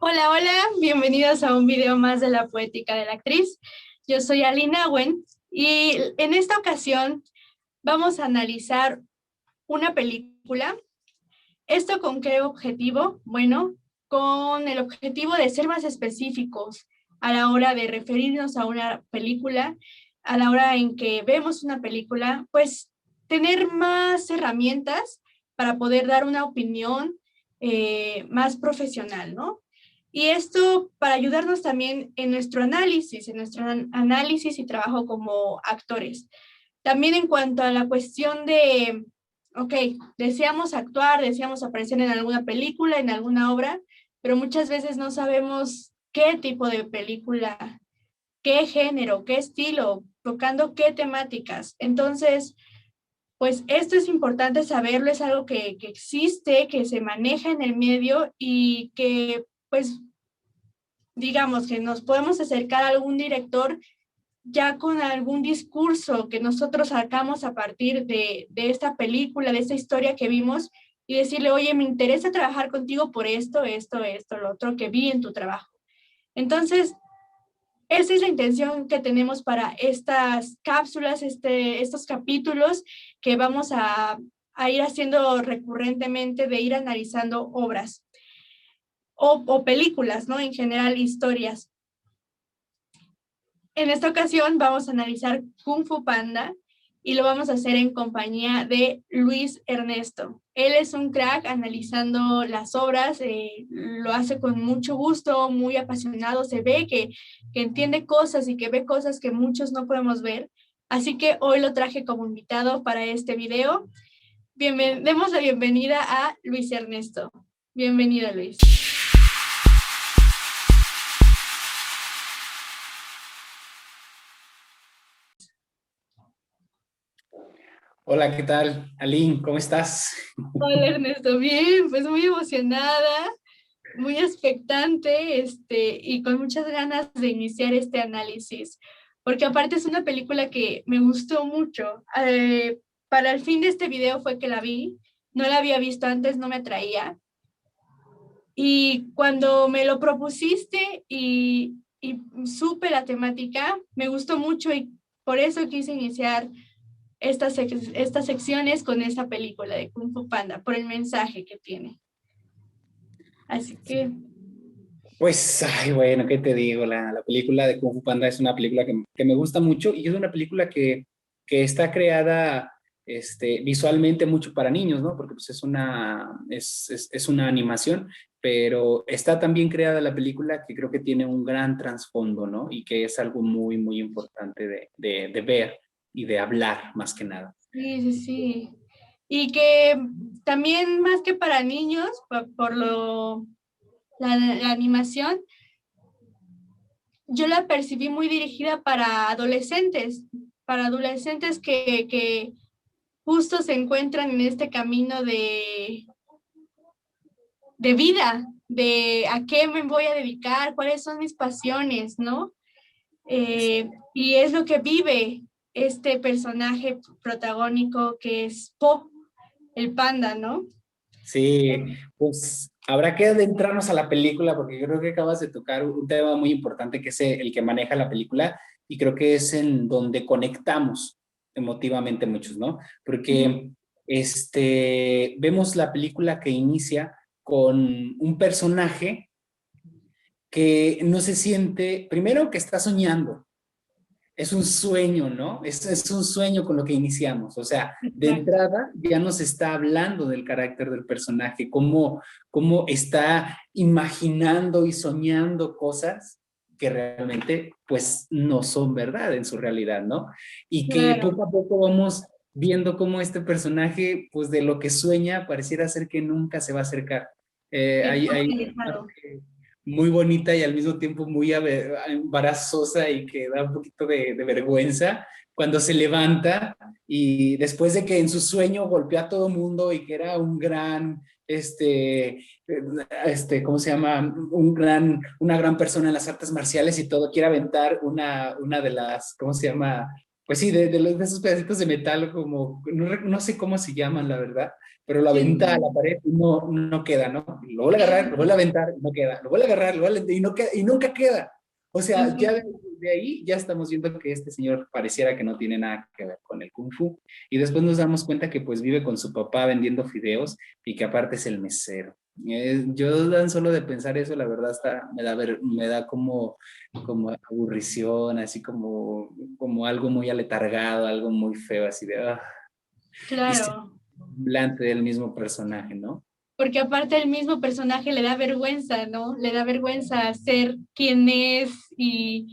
Hola, hola, bienvenidos a un video más de la poética de la actriz. Yo soy Alina Wen y en esta ocasión vamos a analizar una película. ¿Esto con qué objetivo? Bueno, con el objetivo de ser más específicos a la hora de referirnos a una película, a la hora en que vemos una película, pues tener más herramientas para poder dar una opinión más profesional, ¿no? Y esto para ayudarnos también en nuestro análisis y trabajo como actores. También en cuanto a la cuestión de, ok, deseamos actuar, deseamos aparecer en alguna película, en alguna obra, pero muchas veces no sabemos qué tipo de película, qué género, qué estilo, tocando qué temáticas. Entonces, pues esto es importante saberlo, es algo que existe, que se maneja en el medio y que pues digamos que nos podemos acercar a algún director ya con algún discurso que nosotros sacamos a partir de esta película, de esta historia que vimos, y decirle, oye, me interesa trabajar contigo por esto, lo otro que vi en tu trabajo. Entonces, esa es la intención que tenemos para estas cápsulas, estos capítulos que vamos a ir haciendo recurrentemente, de ir analizando obras o películas, ¿no? En general, historias. En esta ocasión vamos a analizar Kung Fu Panda y lo vamos a hacer en compañía de Luis Ernesto. Él es un crack analizando las obras, lo hace con mucho gusto, muy apasionado, se ve que entiende cosas y que ve cosas que muchos no podemos ver. Así que hoy lo traje como invitado para este video. Demos la bienvenida a Luis Ernesto. Bienvenido, Luis. Hola, ¿qué tal? Aline, ¿cómo estás? Hola Ernesto, bien, pues muy emocionada, muy expectante, y con muchas ganas de iniciar este análisis, porque aparte es una película que me gustó mucho. Para el fin de este video fue que la vi, no la había visto antes, no me atraía, y cuando me lo propusiste y supe la temática, me gustó mucho y por eso quise iniciar estas secciones con esta película de Kung Fu Panda, por el mensaje que tiene. Así que Pues, ay, bueno, ¿qué te digo? La película de Kung Fu Panda es una película que me gusta mucho y es una película que está creada visualmente mucho para niños, ¿no? Porque pues, es una animación, pero está también creada la película que creo que tiene un gran trasfondo, ¿no? Y que es algo muy, muy importante de ver y de hablar, más que nada. sí, sí, sí. Y que también más que para niños, por la animación, yo la percibí muy dirigida para adolescentes que justo se encuentran en este camino de vida, de a qué me voy a dedicar, cuáles son mis pasiones, ¿no? Y es lo que vive este personaje protagónico que es Po, el panda, ¿no? Sí, pues habrá que adentrarnos a la película porque yo creo que acabas de tocar un tema muy importante que es el que maneja la película y creo que es en donde conectamos emotivamente muchos, ¿no? Porque vemos la película que inicia con un personaje que no se siente, primero que está soñando, es un sueño, ¿no? Es un sueño con lo que iniciamos. O sea, de Exacto. entrada ya nos está hablando del carácter del personaje, cómo está imaginando y soñando cosas que realmente pues no son verdad en su realidad, ¿no? Y que Claro. poco a poco vamos viendo cómo este personaje pues de lo que sueña pareciera ser que nunca se va a acercar. Hay una Alejado. parte muy bonita y al mismo tiempo muy embarazosa y que da un poquito de vergüenza cuando se levanta y después de que en su sueño golpeó a todo mundo y que era un gran, ¿cómo se llama? Una gran persona en las artes marciales y todo, quiere aventar una de las, ¿cómo se llama? Pues sí, de esos pedacitos de metal, como, no sé cómo se llaman, la verdad, pero lo aventa a la Sí. pared y no queda, ¿no? Lo vuelve a agarrar, lo vuelve a aventar, no queda, lo vuelve a agarrar, lo vuelve a aventar y no queda, y nunca queda. O sea, ya Ujú. de ahí ya estamos viendo que este señor pareciera que no tiene nada que ver con el Kung Fu. Y después nos damos cuenta que pues vive con su papá vendiendo fideos y que aparte es el mesero. Yo tan solo de pensar eso, la verdad, me da como aburrición, así como algo muy aletargado, algo muy feo, así de, y este Claro, semblante del mismo personaje, ¿no? porque aparte el mismo personaje le da vergüenza, ¿no? Le da vergüenza ser quien es y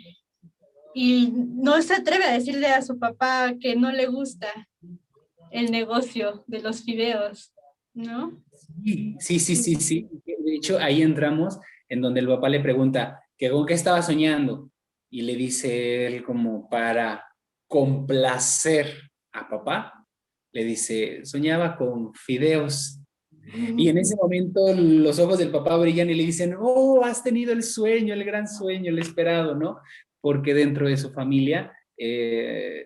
no se atreve a decirle a su papá que no le gusta el negocio de los fideos, ¿no? Sí, sí, sí, sí, sí. De hecho, ahí entramos en donde el papá le pregunta que con qué estaba soñando y le dice él como para complacer a papá, le dice, soñaba con fideos. Y en ese momento los ojos del papá brillan y le dicen, oh, has tenido el sueño, el gran sueño, el esperado, ¿no? Porque dentro de su familia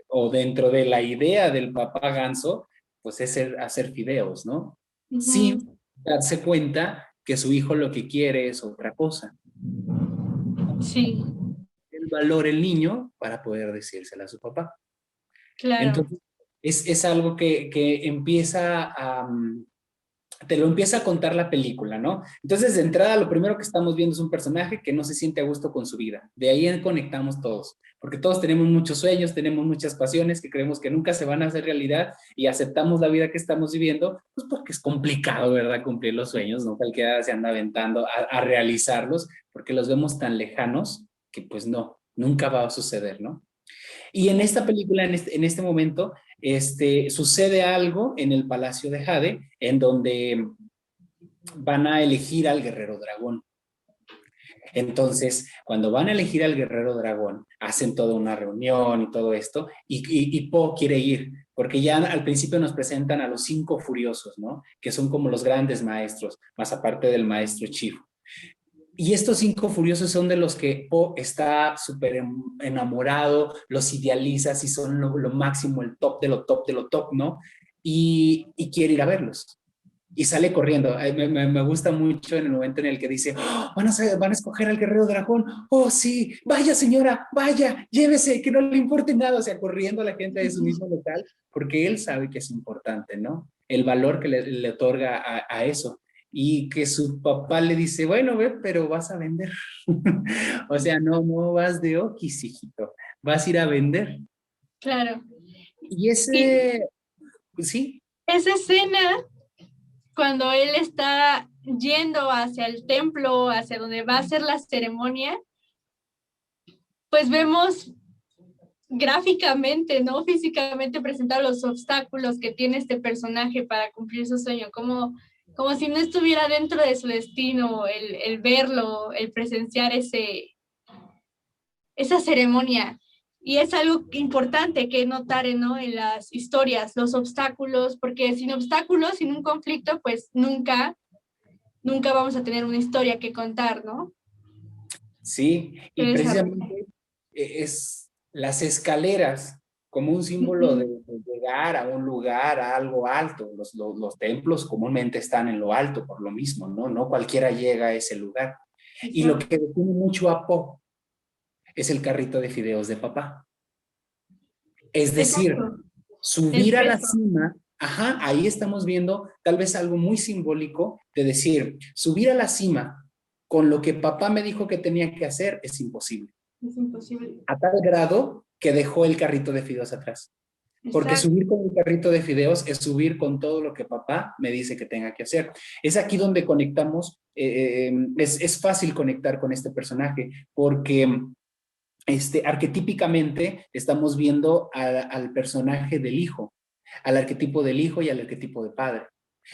o dentro de la idea del papá ganso, pues es hacer fideos, ¿no? Sin Ujú. darse cuenta que su hijo lo que quiere es otra cosa. Sí, El valor el niño para poder decírsela a su papá. claro. Entonces, es algo que empieza te lo empieza a contar la película, ¿no? Entonces, de entrada, lo primero que estamos viendo es un personaje que no se siente a gusto con su vida. De ahí conectamos todos, porque todos tenemos muchos sueños, tenemos muchas pasiones que creemos que nunca se van a hacer realidad y aceptamos la vida que estamos viviendo, pues porque es complicado, ¿verdad? Cumplir los sueños, ¿no? Cualquiera se anda aventando a realizarlos porque los vemos tan lejanos que pues no, nunca va a suceder, ¿no? Y en esta película, en este momento, sucede algo en el Palacio de Jade, en donde van a elegir al guerrero dragón. Entonces, cuando van a elegir al guerrero dragón, hacen toda una reunión y todo esto, y Po quiere ir, porque ya al principio nos presentan a los 5 furiosos, ¿no? Que son como los grandes maestros, más aparte del maestro Chifu. Y estos 5 furiosos son de los que Po está súper enamorado, los idealiza, y son lo máximo, el top de lo top de lo top, ¿no? Y quiere ir a verlos. Y sale corriendo. Me gusta mucho en el momento en el que dice, oh, van a escoger al guerrero dragón. Oh, sí, vaya señora, vaya, llévese, que no le importe nada. O sea, corriendo a la gente de su mismo local, porque él sabe que es importante, ¿no? El valor que le otorga a eso y que su papá le dice, bueno, ve, pero vas a vender. O sea, no vas de oquis, hijito, vas a ir a vender. Claro. Y Y ese, pues sí, esa escena, cuando él está yendo hacia el templo, hacia donde va a ser la ceremonia, pues vemos gráficamente, ¿no? Físicamente presentar los obstáculos que tiene este personaje para cumplir su sueño, como si no estuviera dentro de su destino el verlo, el presenciar esa ceremonia. Y es algo importante que notar, ¿no? En las historias, los obstáculos, porque sin obstáculos, sin un conflicto, pues nunca vamos a tener una historia que contar, ¿no? sí, y Que precisamente desarrollar. es las escaleras como un símbolo Uh-huh. de llegar a un lugar, a algo alto. Los templos comúnmente están en lo alto por lo mismo, ¿no? No cualquiera llega a ese lugar. Y lo Exacto. que define mucho a Po es el carrito de fideos de papá. Es decir, Exacto. El subir a la peso. cima, ajá, ahí estamos viendo tal vez algo muy simbólico de decir, subir a la cima con lo que papá me dijo que tenía que hacer es imposible. Es imposible. A tal grado que dejó el carrito de fideos atrás. Porque Exacto. subir con un carrito de fideos es subir con todo lo que papá me dice que tenga que hacer. Es aquí donde conectamos, es fácil conectar con este personaje, porque arquetípicamente estamos viendo al personaje del hijo, al arquetipo del hijo y al arquetipo de padre.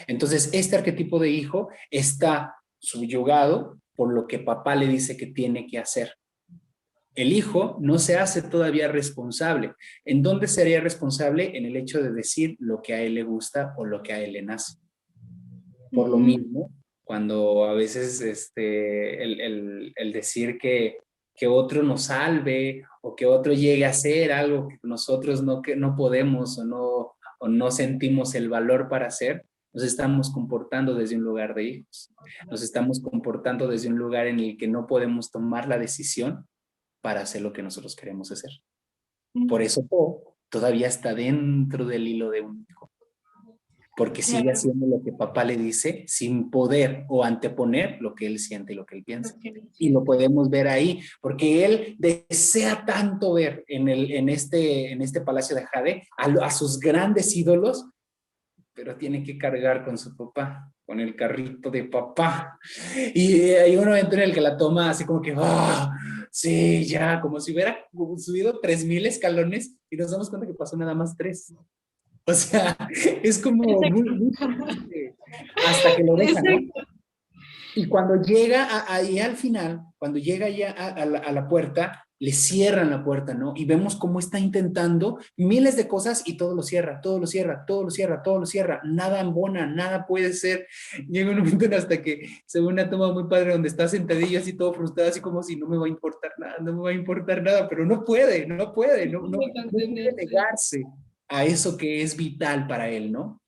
Entonces, este arquetipo de hijo está subyugado por lo que papá le dice que tiene que hacer. El hijo no se hace todavía responsable. ¿En dónde sería responsable? En el hecho de decir lo que a él le gusta o lo que a él le nace. Por lo Uh-huh. mismo, cuando a veces el decir que otro nos salve o que otro llegue a hacer algo que nosotros no podemos o no sentimos el valor para hacer, Nos estamos comportando desde un lugar de hijos. Nos estamos comportando desde un lugar en el que no podemos tomar la decisión para hacer lo que nosotros queremos hacer. Por eso Po todavía está dentro del hilo de un hijo. Porque sigue Claro. haciendo lo que papá le dice sin poder o anteponer lo que él siente y lo que él piensa. Y lo podemos ver ahí, porque él desea tanto ver en este palacio de Jade a sus grandes ídolos, pero tiene que cargar con su papá, con el carrito de papá. Y hay un momento en el que la toma así como que, ¡ah! Sí, ya, como si hubiera subido 3000 escalones y nos damos cuenta que pasó nada más 3. O sea, es como muy triste, hasta que lo deja, ¿no? Exacto. Y cuando llega ahí al final, cuando llega ya a la puerta, le cierran la puerta, ¿no? Y vemos cómo está intentando miles de cosas y todo lo cierra, todo lo cierra, todo lo cierra, todo lo cierra. Nada embona, nada puede ser. Llega un momento en hasta que se ve una toma muy padre donde está sentadillo así todo frustrado, así como si no me va a importar nada, no me va a importar nada, pero no puede, no puede, no puede negarse a eso que es vital para él, ¿no?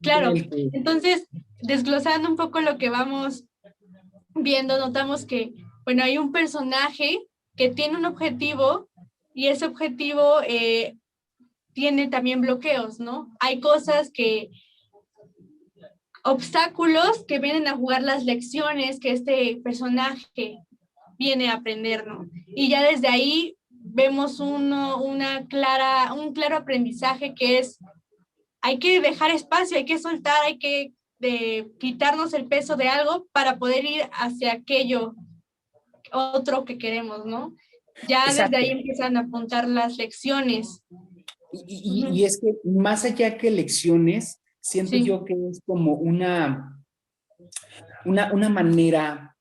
Claro, entonces, desglosando un poco lo que vamos viendo, notamos que, bueno, hay un personaje que tiene un objetivo y ese objetivo tiene también bloqueos, ¿no? Hay cosas que, obstáculos que vienen a jugar las lecciones que este personaje viene a aprender, ¿no? Y ya desde ahí vemos un claro aprendizaje que es, hay que dejar espacio, hay que soltar, hay que quitarnos el peso de algo para poder ir hacia aquello otro que queremos, ¿no? Ya desde Exacto. ahí empiezan a apuntar las lecciones. Y es que más allá que lecciones, siento Sí. yo que es como una manera,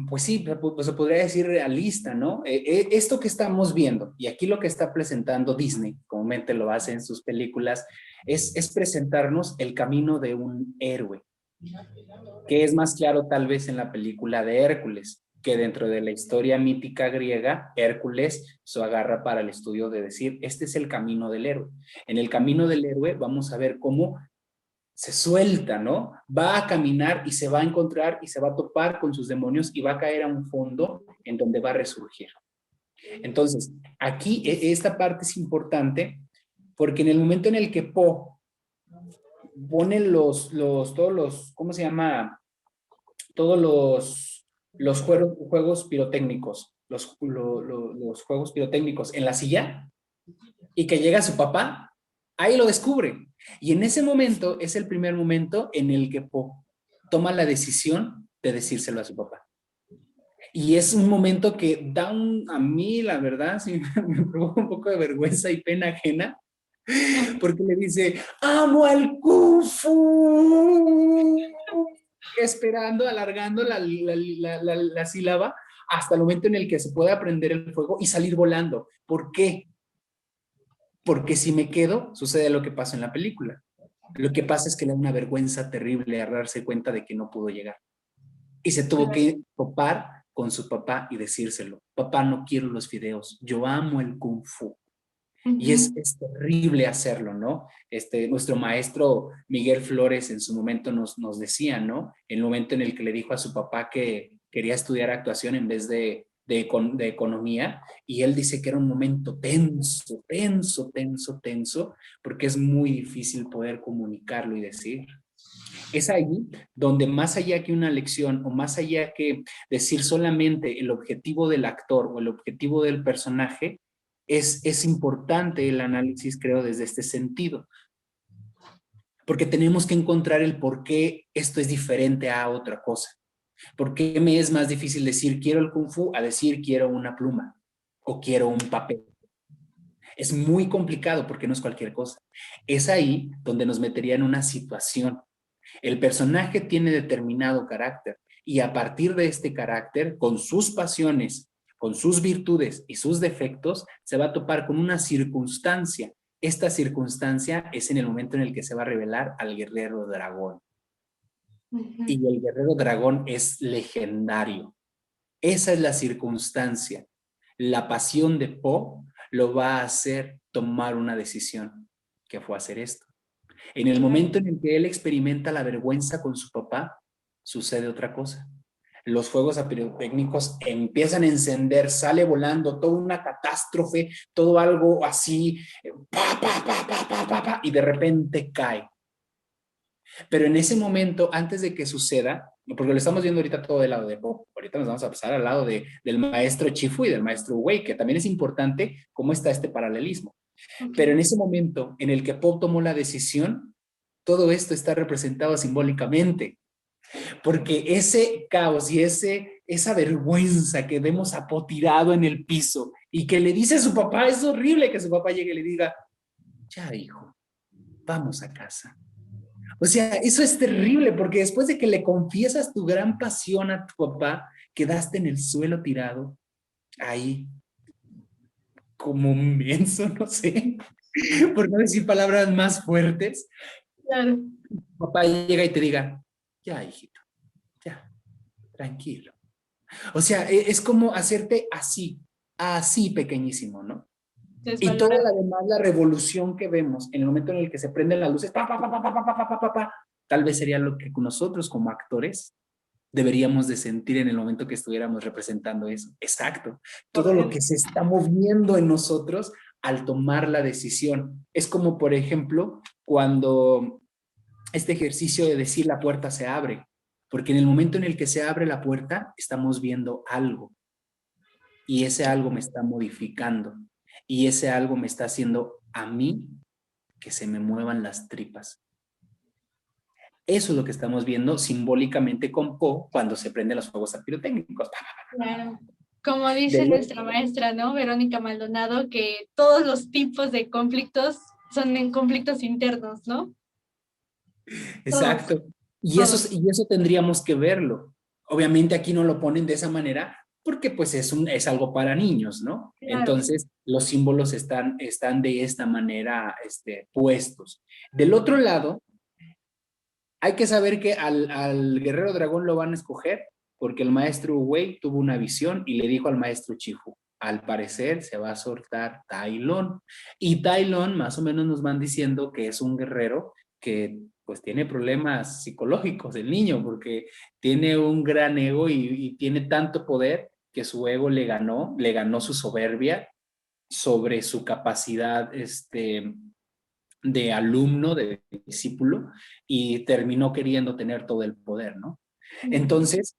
pues sí, pues se podría decir realista, ¿no? Esto que estamos viendo, y aquí lo que está presentando Disney, comúnmente lo hace en sus películas, es presentarnos el camino de un héroe, que es más claro tal vez en la película de Hércules, que dentro de la historia mítica griega, Hércules se agarra para el estudio de decir, este es el camino del héroe. En el camino del héroe vamos a ver cómo se suelta, ¿no? Va a caminar y se va a encontrar y se va a topar con sus demonios y va a caer a un fondo en donde va a resurgir. Entonces, aquí esta parte es importante porque en el momento en el que Po pone todos los, ¿cómo se llama? Todos los juegos pirotécnicos, los juegos pirotécnicos en la silla y que llega su papá, ahí lo descubre. Y en ese momento es el primer momento en el que Po toma la decisión de decírselo a su papá. Y es un momento que da a mí, la verdad, sí, me provoca un poco de vergüenza y pena ajena, porque le dice, amo al Kung Fu, esperando, alargando la sílaba hasta el momento en el que se pueda aprender el fuego y salir volando. ¿Por qué? Porque si me quedo, sucede lo que pasa en la película. Lo que pasa es que le da una vergüenza terrible a darse cuenta de que no pudo llegar. Y se tuvo que topar con su papá y decírselo. Papá, no quiero los fideos. Yo amo el Kung Fu. Y es terrible hacerlo, ¿no? Nuestro maestro Miguel Flores en su momento nos decía, ¿no? El momento en el que le dijo a su papá que quería estudiar actuación en vez de economía, y él dice que era un momento tenso, tenso, tenso, tenso, porque es muy difícil poder comunicarlo y decir. Es ahí donde más allá que una lección o más allá que decir solamente el objetivo del actor o el objetivo del personaje, es importante el análisis, creo, desde este sentido. Porque tenemos que encontrar el por qué esto es diferente a otra cosa. ¿Por qué me es más difícil decir quiero el Kung Fu a decir quiero una pluma o quiero un papel? Es muy complicado porque no es cualquier cosa. Es ahí donde nos metería en una situación. El personaje tiene determinado carácter y a partir de este carácter, con sus pasiones, con sus virtudes y sus defectos, se va a topar con una circunstancia. Esta circunstancia es en el momento en el que se va a revelar al guerrero dragón. Y el guerrero dragón es legendario. Esa es la circunstancia. La pasión de Po lo va a hacer tomar una decisión, que fue hacer esto. En el claro. momento en el que él experimenta la vergüenza con su papá, sucede otra cosa. Los fuegos pirotécnicos empiezan a encender, sale volando, toda una catástrofe, todo algo así, pa, pa, pa, pa, pa, pa, pa, y de repente cae. Pero en ese momento, antes de que suceda, porque lo estamos viendo ahorita todo del lado de Po, ahorita nos vamos a pasar al lado del maestro Chifu y del maestro Wei, que también es importante cómo está este paralelismo. Pero en Ok. ese momento en el que Po tomó la decisión, todo esto está representado simbólicamente, porque ese caos y esa vergüenza que vemos a Po tirado en el piso y que le dice a su papá, es horrible que su papá llegue y le diga, ya hijo, vamos a casa. O sea, eso es terrible porque después de que le confiesas tu gran pasión a tu papá, quedaste en el suelo tirado, ahí, como un menso, no sé, por no decir palabras más fuertes. Claro. Papá llega y te diga, ya, hijito, ya, tranquilo. O sea, es como hacerte así, así pequeñísimo, ¿no? Y toda Desvalorar. la demás, la revolución que vemos en el momento en el que se prenden las luces, pa, pa, pa, pa, pa, pa, pa, pa, pa, tal vez sería lo que nosotros como actores deberíamos de sentir en el momento que estuviéramos representando eso. Exacto. Todo lo que se está moviendo en nosotros al tomar la decisión. Es como, por ejemplo, cuando este ejercicio de decir la puerta se abre, porque en el momento en el que se abre la puerta estamos viendo algo y ese algo me está modificando y ese algo me está haciendo a mí que se me muevan las tripas. Eso es lo que estamos viendo simbólicamente con Po cuando se prenden los fuegos pirotécnicos. Claro. Como dice Del nuestra maestra, ¿no? Verónica Maldonado, que todos los tipos de conflictos son en conflictos internos, ¿no? Todos, Exacto. todos. Y eso tendríamos que verlo. Obviamente aquí no lo ponen de esa manera porque pues es algo para niños, ¿no? Claro. Entonces los símbolos están de esta manera puestos. Del otro lado, hay que saber que al guerrero dragón lo van a escoger porque el maestro Wei tuvo una visión y le dijo al maestro Chifu, al parecer se va a soltar Tai Lon. Y Tai Lon más o menos nos van diciendo que es un guerrero que pues tiene problemas psicológicos el niño porque tiene un gran ego y tiene tanto poder que su ego le ganó su soberbia sobre su capacidad de alumno, de discípulo, y terminó queriendo tener todo el poder, ¿no? Ujú. Entonces,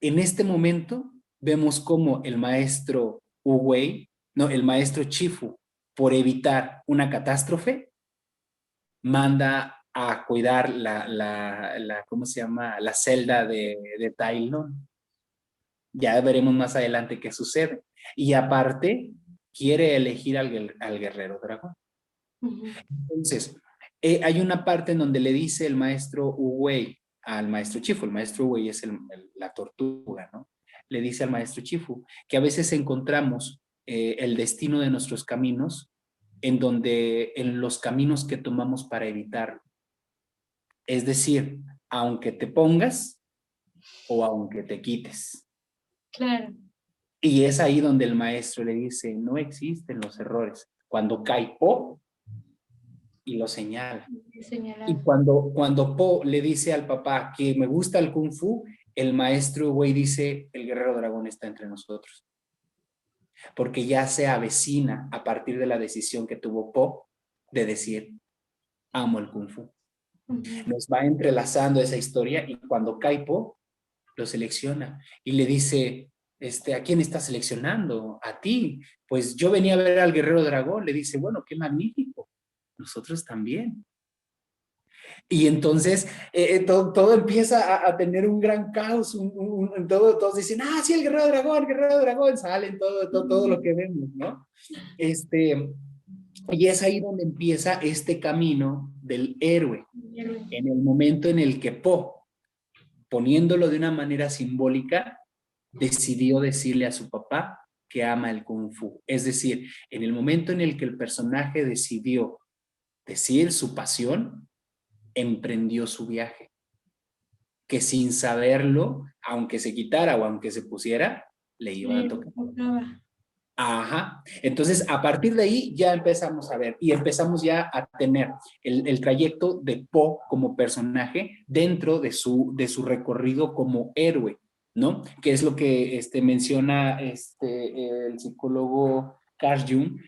en este momento, vemos cómo el maestro Wu-wei, no, el maestro Chifu, por evitar una catástrofe, manda a cuidar ¿cómo se llama? La celda de Tai Lon. Ya veremos más adelante qué sucede. Y aparte, quiere elegir al guerrero dragón. Ujú. Entonces, hay una parte en donde le dice el maestro Uwei al maestro Chifu, el maestro Uwei es la tortuga, ¿no? Le dice al maestro Chifu que a veces encontramos el destino de nuestros caminos en los caminos que tomamos para evitarlo. Es decir, aunque te pongas o aunque te quites. Claro. Y es ahí donde el maestro le dice, no existen los errores. Cuando cae Po y lo señala. Y Señalado. cuando Po le dice al papá que me gusta el Kung Fu, el maestro Wei dice, el guerrero dragón está entre nosotros. Porque ya se avecina a partir de la decisión que tuvo Po de decir, amo el Kung Fu. Ujú. Nos va entrelazando esa historia y cuando cae Po, lo selecciona y le dice, ¿a quién está seleccionando? A ti. Pues yo venía a ver al guerrero dragón. Le dice, bueno, qué magnífico. Nosotros también. Y entonces todo empieza a tener un gran caos, todos dicen, ah, sí, el guerrero dragón, salen todo lo que vemos, ¿no? Este, y es ahí donde empieza este camino del héroe, en el momento en el que Po, poniéndolo de una manera simbólica, decidió decirle a su papá que ama el Kung Fu. Es decir, en el momento en el que el personaje decidió decir su pasión, emprendió su viaje, que sin saberlo, aunque se quitara o aunque se pusiera, le iba a Sí, tocar. tocaba. Ajá. Entonces, a partir de ahí ya empezamos a ver y empezamos ya a tener el trayecto de Po como personaje dentro de su recorrido como héroe, ¿no? Que es lo que menciona el psicólogo Carl Jung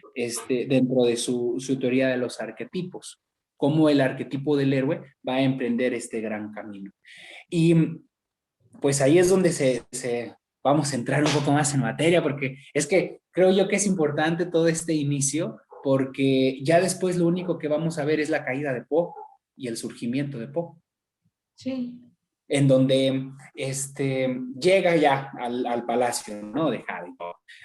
dentro de su teoría de los arquetipos, cómo el arquetipo del héroe va a emprender este gran camino. Y pues ahí es donde vamos a entrar un poco más en materia, porque es que creo yo que es importante todo este inicio, porque ya después lo único que vamos a ver es la caída de Po y el surgimiento de Po. Sí. En donde llega ya al palacio, ¿no? De Jade.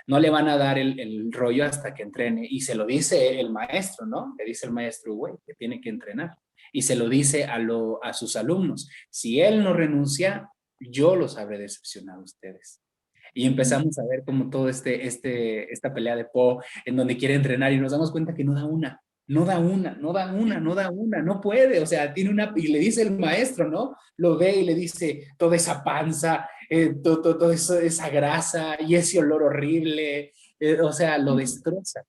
No le van a dar el rollo hasta que entrene, y se lo dice el maestro, ¿no? Le dice el maestro, güey, que tiene que entrenar. Y se lo dice a sus alumnos. Si él no renuncia, yo los habré decepcionado a ustedes. Y empezamos a ver como todo esta pelea de Po, en donde quiere entrenar, y nos damos cuenta que no da una, no da una, no da una, no da una, no puede, o sea, tiene una, y le dice el maestro, ¿no? Lo ve y le dice toda esa panza, toda esa grasa y ese olor horrible, o sea, lo destroza.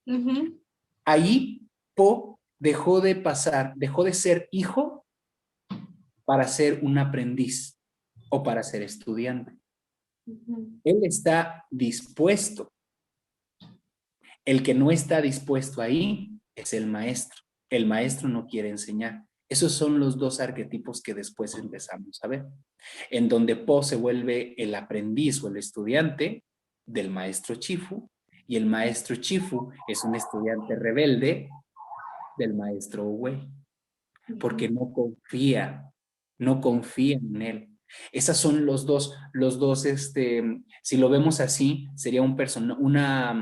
Ujú. Ahí Po dejó de ser hijo para ser un aprendiz o para ser estudiante. Ujú. Él está dispuesto. El que no está dispuesto ahí es el maestro. El maestro no quiere enseñar. Esos son los dos arquetipos que después empezamos a ver, en donde Po se vuelve el aprendiz o el estudiante del maestro Chifu, y el maestro Chifu es un estudiante rebelde del maestro Wei, porque Ujú. no confía en él. Esas son los dos, si lo vemos así, sería una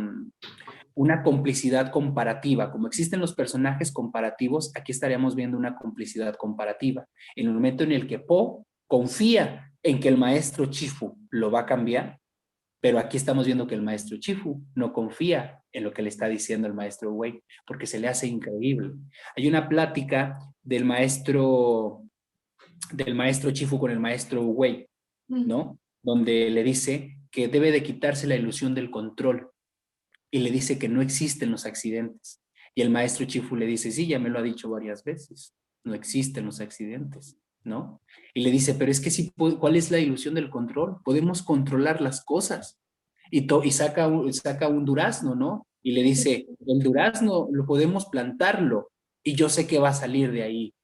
complicidad comparativa. Como existen los personajes comparativos, aquí estaríamos viendo una complicidad comparativa. En el momento en el que Po confía en que el maestro Chifu lo va a cambiar, pero aquí estamos viendo que el maestro Chifu no confía en lo que le está diciendo el maestro Wei, porque se le hace increíble. Hay una plática del maestro Chifu con el maestro Wei, Ujú. ¿no? Donde le dice que debe de quitarse la ilusión del control, y le dice que no existen los accidentes. Y el maestro Chifu le dice, sí, ya me lo ha dicho varias veces, no existen los accidentes, ¿no? Y le dice, pero es que sí, ¿cuál es la ilusión del control? Podemos controlar las cosas. Y saca un durazno, ¿no? Y le dice, el durazno lo podemos plantarlo, y yo sé que va a salir de ahí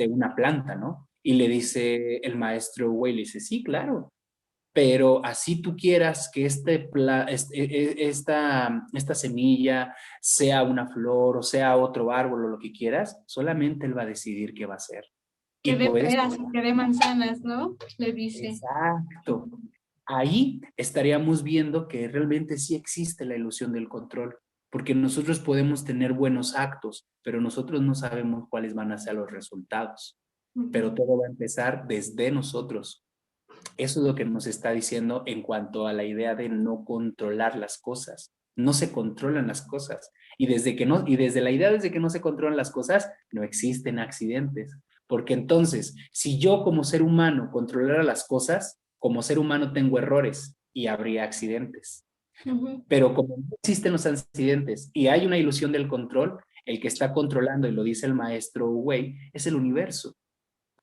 una planta, ¿no? Y le dice el maestro Wei, le dice, sí, claro, pero así tú quieras que esta semilla sea una flor o sea otro árbol o lo que quieras, solamente él va a decidir qué va a ser. Y Que de puedes... peras y que de manzanas, ¿no? Le dice. Exacto. Ahí estaríamos viendo que realmente sí existe la ilusión del control, porque nosotros podemos tener buenos actos, pero nosotros no sabemos cuáles van a ser los resultados. Pero Ujú. todo va a empezar desde nosotros. Eso es lo que nos está diciendo en cuanto a la idea de no controlar las cosas. No se controlan las cosas. Y desde la idea desde que no se controlan las cosas, no existen accidentes. Porque entonces, si yo como ser humano controlara las cosas, como ser humano tengo errores y habría accidentes. Ujú. Pero como no existen los accidentes y hay una ilusión del control, el que está controlando, y lo dice el maestro Wei, es el universo.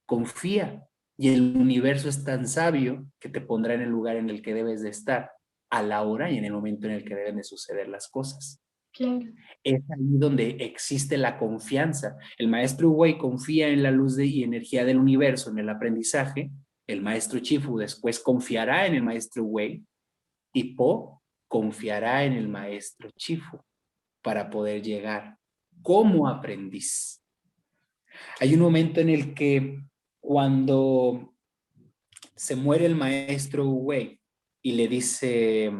Confía, y el universo es tan sabio que te pondrá en el lugar en el que debes de estar, a la hora y en el momento en el que deben de suceder las cosas. Claro. Es ahí donde existe la confianza. El maestro Wei confía en la luz y energía del universo, en el aprendizaje. El maestro Chifu después confiará en el maestro Wei, y Po confiará en el maestro Chifu para poder llegar como aprendiz. Hay un momento en el que, cuando se muere el maestro Wei, y le dice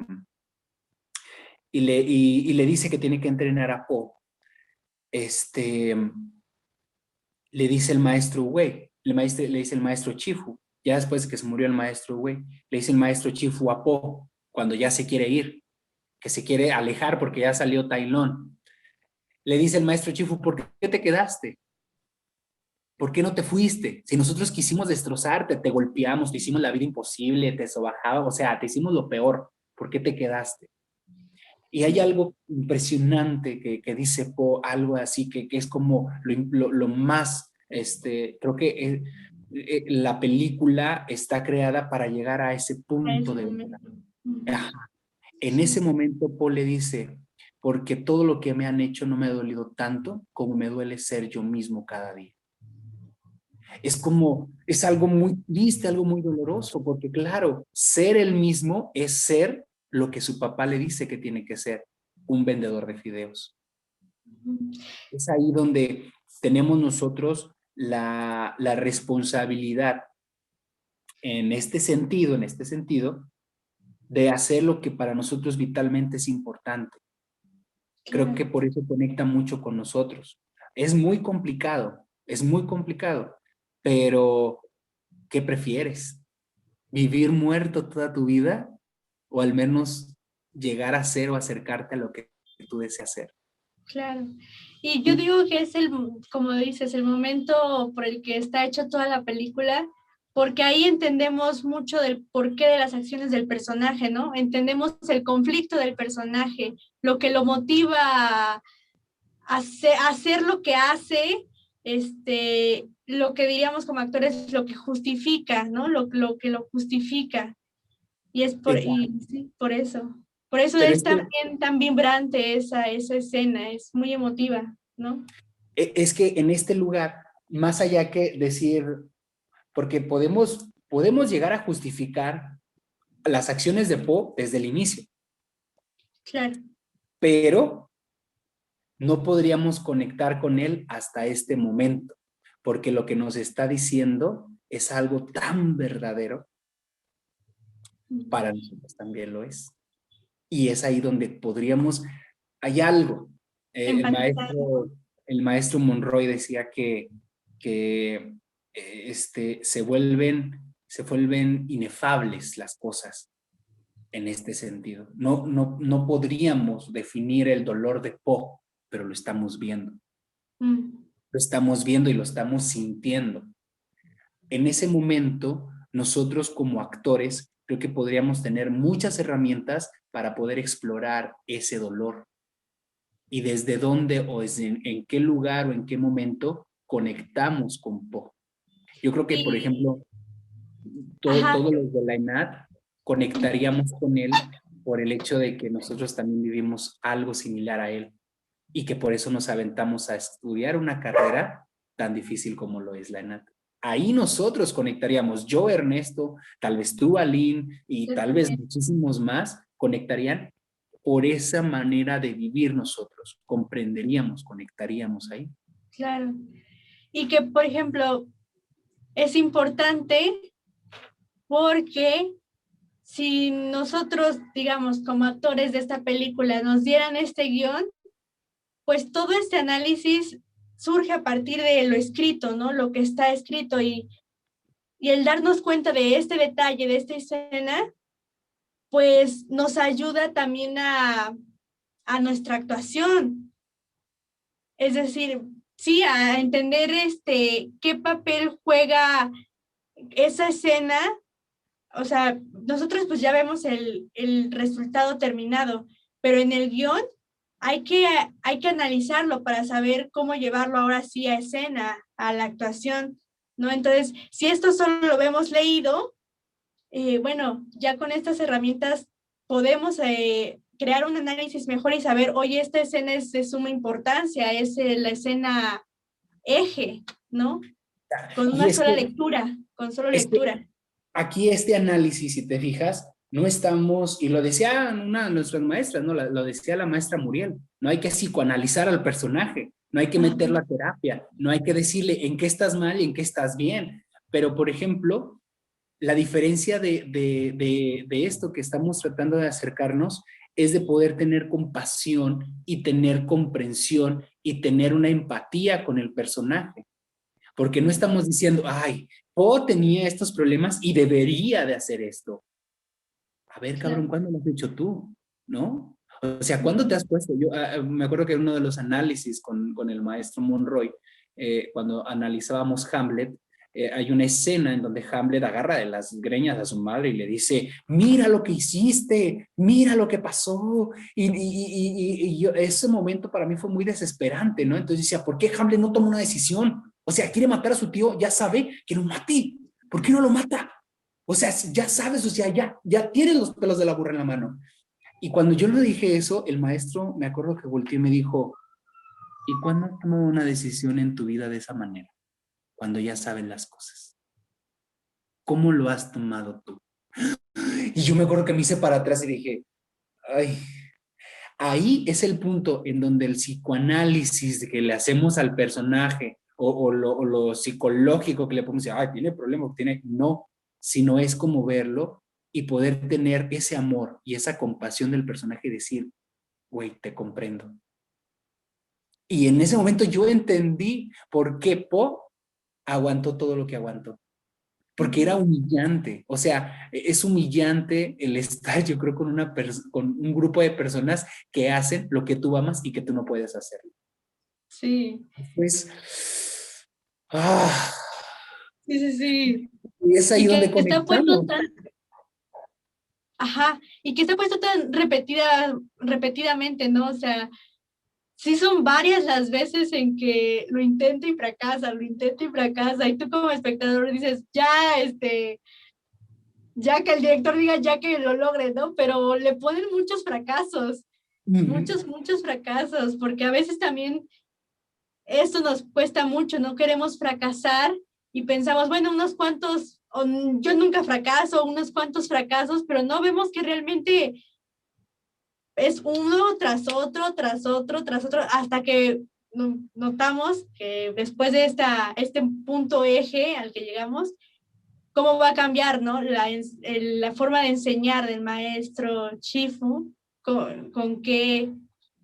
y le dice que tiene que entrenar a Po, este le dice el maestro Wei, le dice el maestro Chifu, ya después de que se murió el maestro Wei, le dice el maestro Chifu a Po, cuando ya se quiere ir, que se quiere alejar porque ya salió Tai Lung. Le dice el maestro Chifu, ¿por qué te quedaste? ¿Por qué no te fuiste? Si nosotros quisimos destrozarte, te golpeamos, te hicimos la vida imposible, te sobajábamos, o sea, te hicimos lo peor. ¿Por qué te quedaste? Y hay algo impresionante que dice Poe, algo así que es como lo más, creo que la película está creada para llegar a ese a ese punto de verdad. momento. Ujú. Ajá. En ese momento Poe le dice, porque todo lo que me han hecho no me ha dolido tanto como me duele ser yo mismo cada día. Es como, es algo muy triste, algo muy doloroso, porque claro, ser el mismo es ser lo que su papá le dice que tiene que ser, un vendedor de fideos. Es ahí donde tenemos nosotros la responsabilidad en este sentido, de hacer lo que para nosotros vitalmente es importante. Creo que Claro. por eso conecta mucho con nosotros. Es muy complicado, pero ¿qué prefieres? ¿Vivir muerto toda tu vida o al menos llegar a ser o acercarte a lo que tú deseas ser? Claro. Y yo digo que es como dices, el momento por el que está hecha toda la película, porque ahí entendemos mucho del porqué de las acciones del personaje, ¿no? Entendemos el conflicto del personaje, lo que lo motiva a hacer lo que hace, lo que diríamos como actores, lo que justifica, ¿no? Lo que lo justifica. Y es Exacto. sí, por eso. Por eso Pero es es que, también tan vibrante esa escena, es muy emotiva, ¿no? es que en este lugar, más allá que decir, porque podemos llegar a justificar las acciones de Poe desde el inicio, Claro. pero no podríamos conectar con él hasta este momento, porque lo que nos está diciendo es algo tan verdadero, para nosotros también lo es. Y es ahí donde podríamos, hay algo. Eh, el Empatizar. maestro, el maestro Monroy decía que se vuelven inefables las cosas en este sentido. No podríamos definir el dolor de Poe, pero lo estamos viendo. Mm. Lo estamos viendo y lo estamos sintiendo. En ese momento, nosotros como actores, creo que podríamos tener muchas herramientas para poder explorar ese dolor y desde dónde o en qué lugar o en qué momento conectamos con Poe. Yo creo que, por Y, ejemplo, ajá, todos los de la ENAD conectaríamos con él por el hecho de que nosotros también vivimos algo similar a él y que por eso nos aventamos a estudiar una carrera tan difícil como lo es la ENAD. Ahí nosotros conectaríamos, yo, Ernesto, tal vez tú, Aline, y yo tal vez también, muchísimos más, conectarían por esa manera de vivir nosotros. Comprenderíamos, conectaríamos ahí. claro. Y que, por ejemplo, es importante porque si nosotros, digamos, como actores de esta película, nos dieran este guión, pues todo este análisis surge a partir de lo escrito, ¿no? Lo que está escrito y el darnos cuenta de este detalle, de esta escena, pues nos ayuda también a nuestra actuación. Es decir, sí, a entender qué papel juega esa escena. O sea, nosotros pues ya vemos el resultado terminado, pero en el guión hay que analizarlo para saber cómo llevarlo ahora sí a escena, a la actuación, ¿no? Entonces, si esto solo lo vemos leído, bueno, ya con estas herramientas podemos crear un análisis mejor y saber, oye, esta escena es de suma importancia, es la escena eje, ¿no? Con Y una sola lectura, con solo es que lectura. aquí este análisis, si te fijas, no estamos, y lo decía una de nuestras maestras, ¿no? Lo decía la maestra Muriel, no hay que psicoanalizar al personaje, no hay que Ajá, meterlo a terapia, no hay que decirle en qué estás mal y en qué estás bien. Pero, por ejemplo, la diferencia de esto que estamos tratando de acercarnos es de poder tener compasión y tener comprensión y tener una empatía con el personaje. Porque no estamos diciendo, ay, Poe tenía estos problemas y debería de hacer esto. A ver, cabrón, claro. ¿cuándo lo has hecho tú? ¿No? O sea, ¿cuándo te has puesto? Yo me acuerdo que en uno de los análisis con el maestro Monroy, cuando analizábamos Hamlet, hay una escena en donde Hamlet agarra de las greñas a su madre y le dice, mira lo que hiciste, mira lo que pasó. Ese momento para mí fue muy desesperante, ¿no? Entonces decía, ¿por qué Hamlet no toma una decisión? O sea, quiere matar a su tío, ya sabe que lo mate. ¿Por qué no lo mata? O sea, ya sabes, o sea, ya tienes los pelos de la burra en la mano. Y cuando yo le dije eso, el maestro, me acuerdo que volteó y me dijo, ¿y cuándo has tomado una decisión en tu vida de esa manera? Cuando ya sabes las cosas. ¿Cómo lo has tomado tú? Y yo me acuerdo que me hice para atrás y dije, ay, ahí es el punto en donde el psicoanálisis que le hacemos al personaje o lo psicológico que le podemos decir, ay, tiene problema, tiene, no, sino es como verlo y poder tener ese amor y esa compasión del personaje y decir, güey, te comprendo. Y en ese momento yo entendí por qué Po aguantó todo lo que aguantó. Porque era humillante, o sea, es humillante el estar, yo creo, con un grupo de personas que hacen lo que tú amas y que tú no puedes hacer. Sí. Pues, ah, Sí, sí, sí. y es ahí Y donde que está puesto conectamos. tan, ajá, y que está puesto tan repetidamente, ¿no? O sea, sí son varias las veces en que lo intenta y fracasa, y tú como espectador dices, ya, ya que el director diga ya que lo logre, ¿no? Pero le ponen muchos fracasos, muchos fracasos, porque a veces también esto nos cuesta mucho, no queremos fracasar y pensamos, bueno, unos cuantos, yo nunca fracaso, unos cuantos fracasos, pero no vemos que realmente es uno tras otro, tras otro, tras otro, hasta que notamos que después de este punto eje al que llegamos, cómo va a cambiar, ¿no? La forma de enseñar del maestro Chifu, con qué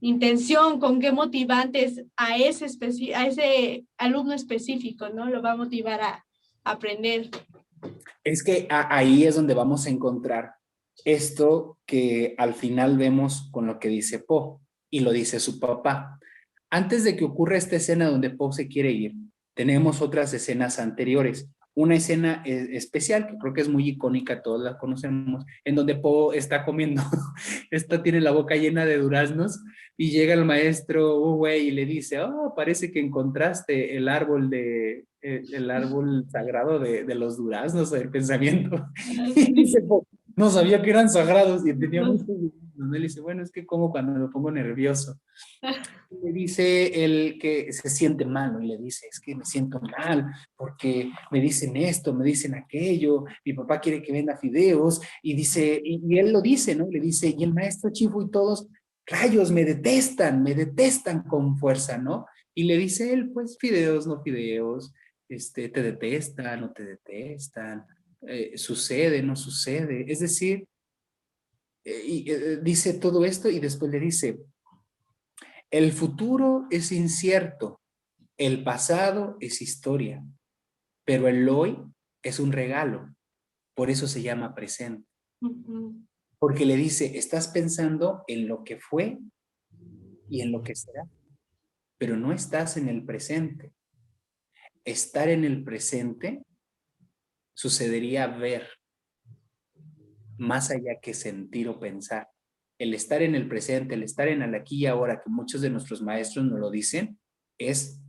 intención, con qué motivantes a ese alumno específico, ¿no? Lo va a motivar a aprender. Es que ahí es donde vamos a encontrar esto que al final vemos con lo que dice Po y lo dice su papá. Antes de que ocurra esta escena donde Po se quiere ir, tenemos otras escenas anteriores. Una escena especial que creo que es muy icónica, todos la conocemos, en donde Po está comiendo, esta tiene la boca llena de duraznos y llega el maestro Uwe y le dice, oh, parece que encontraste el árbol sagrado de los duraznos del pensamiento. Y dice, Po, no sabía que eran sagrados y tenía mucho. Le dice, bueno, es que como cuando me pongo nervioso. Le dice el que se siente mal, ¿no? Y le dice, es que me siento mal porque me dicen esto, me dicen aquello, mi papá quiere que venda fideos, y dice, y él lo dice, ¿no? Le dice, y el maestro Chifu y todos, rayos, me detestan con fuerza, ¿no? Y le dice él, pues fideos, no fideos, te detestan, no te detestan, sucede, no sucede, es decir, dice todo esto y después le dice, el futuro es incierto, el pasado es historia, pero el hoy es un regalo, por eso se llama presente. Porque le dice, estás pensando en lo que fue y en lo que será, pero no estás en el presente. Estar en el presente sucedería ver más allá que sentir o pensar. El estar en el presente, el estar en el aquí y ahora, que muchos de nuestros maestros nos lo dicen, es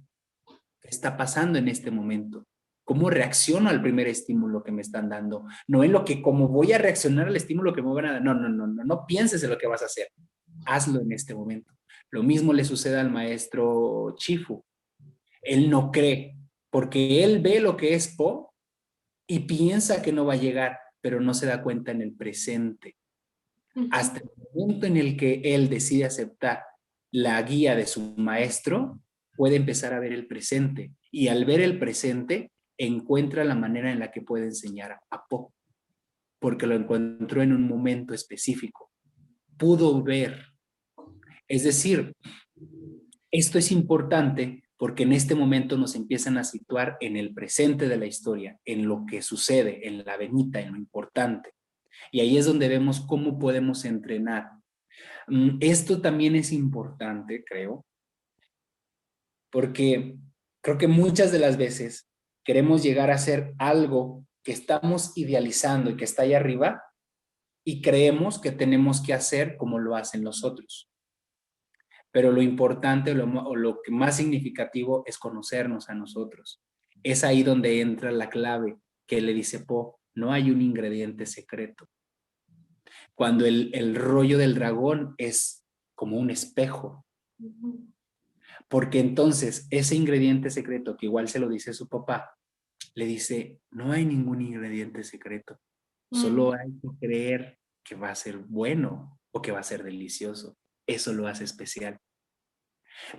qué está pasando en este momento. ¿Cómo reacciono al primer estímulo que me están dando? No en lo que, cómo voy a reaccionar al estímulo que me van a dar. No pienses en lo que vas a hacer. Hazlo en este momento. Lo mismo le sucede al maestro Chifu. Él no cree, porque él ve lo que es Po y piensa que no va a llegar, pero no se da cuenta en el presente. Hasta el momento en el que él decide aceptar la guía de su maestro, puede empezar a ver el presente. Y al ver el presente, encuentra la manera en la que puede enseñar a Po, porque lo encontró en un momento específico. Pudo ver. Es decir, esto es importante porque en este momento nos empiezan a situar en el presente de la historia, en lo que sucede, en la venita, en lo importante. Y ahí es donde vemos cómo podemos entrenar. Esto también es importante, creo, porque creo que muchas de las veces queremos llegar a ser algo que estamos idealizando y que está ahí arriba, y creemos que tenemos que hacer como lo hacen los otros. Pero lo importante o lo que más significativo es conocernos a nosotros. Es ahí donde entra la clave que le dice Poe, no hay un ingrediente secreto. Cuando el rollo del dragón es como un espejo. Porque entonces ese ingrediente secreto, que igual se lo dice su papá, le dice, no hay ningún ingrediente secreto. Solo hay que creer que va a ser bueno o que va a ser delicioso. Eso lo hace especial.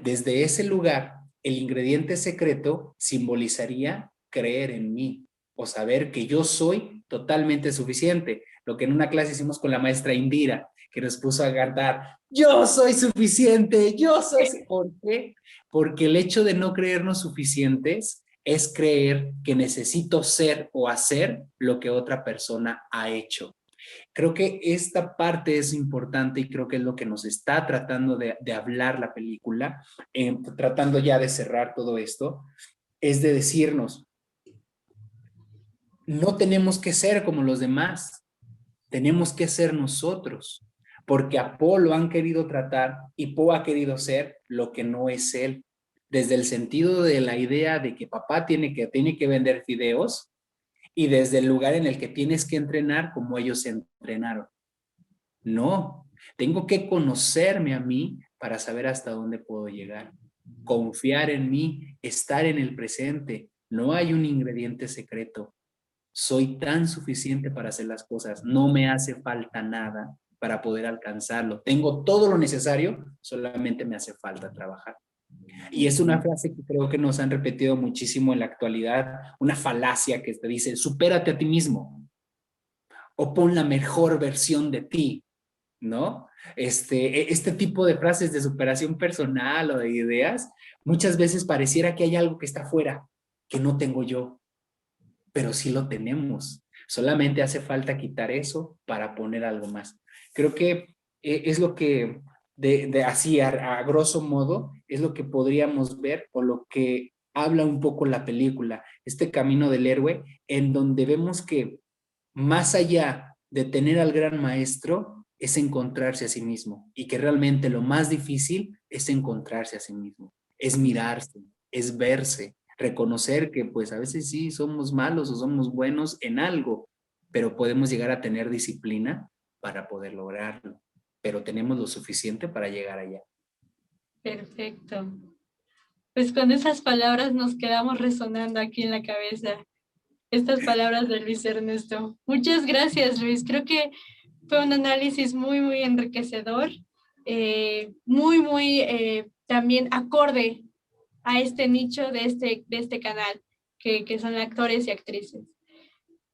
Desde ese lugar, el ingrediente secreto simbolizaría creer en mí o saber que yo soy totalmente suficiente. Lo que en una clase hicimos con la maestra Indira, que nos puso a cantar, yo soy suficiente, yo soy... ¿Por qué? Porque el hecho de no creernos suficientes es creer que necesito ser o hacer lo que otra persona ha hecho. Creo que esta parte es importante y creo que es lo que nos está tratando de hablar la película, tratando ya de cerrar todo esto, es de decirnos, no tenemos que ser como los demás, tenemos que ser nosotros, porque a Poe lo han querido tratar y Poe ha querido ser lo que no es él, desde el sentido de la idea de que papá tiene que vender fideos y desde el lugar en el que tienes que entrenar como ellos se entrenaron. No, tengo que conocerme a mí para saber hasta dónde puedo llegar. Confiar en mí, estar en el presente. No hay un ingrediente secreto. Soy tan suficiente para hacer las cosas. No me hace falta nada para poder alcanzarlo. Tengo todo lo necesario, solamente me hace falta trabajar. Y es una frase que creo que nos han repetido muchísimo en la actualidad, una falacia que te dice, supérate a ti mismo o pon la mejor versión de ti, ¿no? Este tipo de frases de superación personal o de ideas, muchas veces pareciera que hay algo que está fuera, que no tengo yo, pero sí lo tenemos. Solamente hace falta quitar eso para poner algo más. Creo que es lo que, así a grosso modo, es lo que podríamos ver o lo que habla un poco la película, este camino del héroe, en donde vemos que más allá de tener al gran maestro, es encontrarse a sí mismo y que realmente lo más difícil es encontrarse a sí mismo, es mirarse, es verse, reconocer que pues a veces sí somos malos o somos buenos en algo, pero podemos llegar a tener disciplina para poder lograrlo, pero tenemos lo suficiente para llegar allá. Perfecto. Pues con esas palabras nos quedamos resonando aquí en la cabeza. Estas palabras de Luis Ernesto. Muchas gracias, Luis. Creo que fue un análisis muy, muy enriquecedor, muy, también acorde a este nicho de este canal, que son actores y actrices.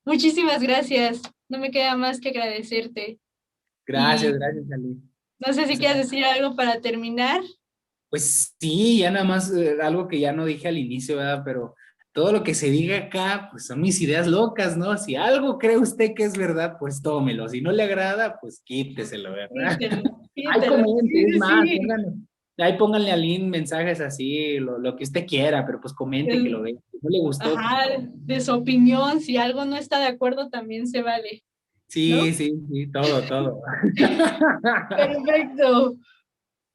Muchísimas gracias. No me queda más que agradecerte. Gracias, Y gracias, Ali. no sé si quieres decir algo para terminar. Pues sí, ya nada más algo que ya no dije al inicio, ¿verdad? Pero todo lo que se diga acá, pues son mis ideas locas, ¿no? Si algo cree usted que es verdad, pues tómelo. Si no le agrada, pues quíteselo, ¿verdad? Quítelo, Ahí quítelo. comente, es Sí, más, sí. ahí pónganle a Lynn mensajes así, lo que usted quiera, pero pues comente que lo ve. Si no le gustó, pues, Ajá, de su opinión, si algo no está de acuerdo, también se vale, sí, ¿no? sí, sí, todo, todo. Perfecto.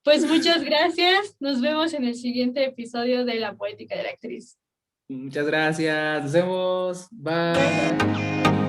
Pues muchas gracias. Nos vemos en el siguiente episodio de La Poética de la Actriz. Muchas gracias, nos vemos, bye.